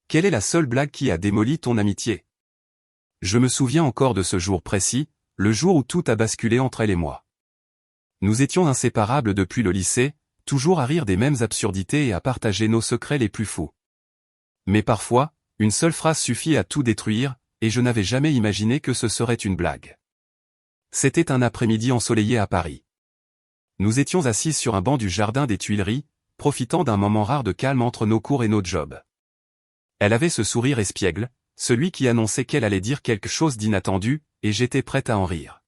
Quelle est la seule blague qui a démoli ton amitié? Je me souviens encore de ce jour précis, le jour où tout a basculé entre elle et moi. Nous étions inséparables depuis le lycée, toujours à rire des mêmes absurdités et à partager nos secrets les plus fous. Mais parfois, une seule phrase suffit à tout détruire, et je n'avais jamais imaginé que ce serait une blague. C'était un après-midi ensoleillé à Paris. Nous étions assises sur un banc du jardin des Tuileries, profitant d'un moment rare de calme entre nos cours et nos jobs. Elle avait ce sourire espiègle, celui qui annonçait qu'elle allait dire quelque chose d'inattendu, et j'étais prête à en rire.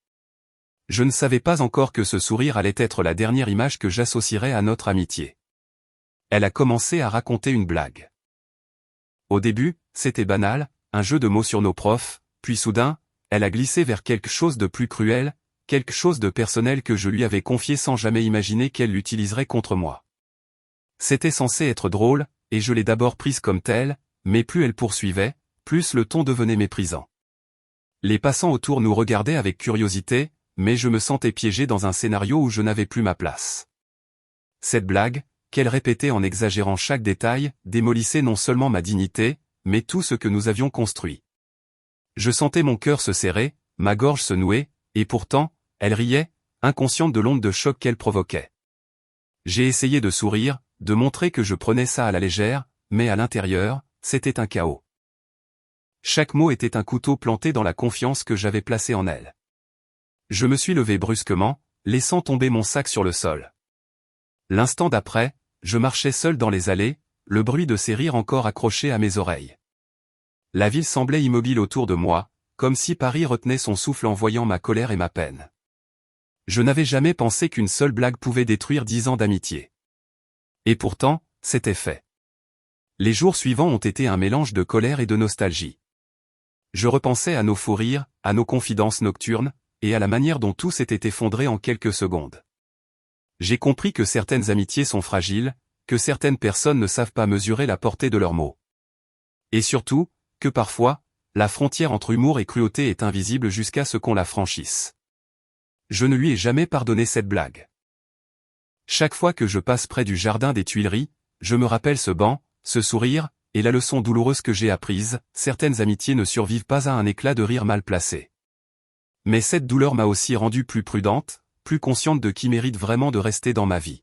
Je ne savais pas encore que ce sourire allait être la dernière image que j'associerais à notre amitié. Elle a commencé à raconter une blague. Au début, c'était banal, un jeu de mots sur nos profs, puis soudain, elle a glissé vers quelque chose de plus cruel, quelque chose de personnel que je lui avais confié sans jamais imaginer qu'elle l'utiliserait contre moi. C'était censé être drôle, et je l'ai d'abord prise comme telle, mais plus elle poursuivait, plus le ton devenait méprisant. Les passants autour nous regardaient avec curiosité, mais je me sentais piégé dans un scénario où je n'avais plus ma place. Cette blague, qu'elle répétait en exagérant chaque détail, démolissait non seulement ma dignité, mais tout ce que nous avions construit. Je sentais mon cœur se serrer, ma gorge se nouer, et pourtant, elle riait, inconsciente de l'onde de choc qu'elle provoquait. J'ai essayé de sourire, de montrer que je prenais ça à la légère, mais à l'intérieur, c'était un chaos. Chaque mot était un couteau planté dans la confiance que j'avais placée en elle. Je me suis levé brusquement, laissant tomber mon sac sur le sol. L'instant d'après, je marchais seul dans les allées, le bruit de ses rires encore accroché à mes oreilles. La ville semblait immobile autour de moi, comme si Paris retenait son souffle en voyant ma colère et ma peine. Je n'avais jamais pensé qu'une seule blague pouvait détruire 10 ans d'amitié. Et pourtant, c'était fait. Les jours suivants ont été un mélange de colère et de nostalgie. Je repensais à nos fous rires, à nos confidences nocturnes, et à la manière dont tout s'était effondré en quelques secondes. J'ai compris que certaines amitiés sont fragiles, que certaines personnes ne savent pas mesurer la portée de leurs mots. Et surtout, que parfois, la frontière entre humour et cruauté est invisible jusqu'à ce qu'on la franchisse. Je ne lui ai jamais pardonné cette blague. Chaque fois que je passe près du jardin des Tuileries, je me rappelle ce banc, ce sourire, et la leçon douloureuse que j'ai apprise, certaines amitiés ne survivent pas à un éclat de rire mal placé. Mais cette douleur m'a aussi rendue plus prudente, plus consciente de qui mérite vraiment de rester dans ma vie.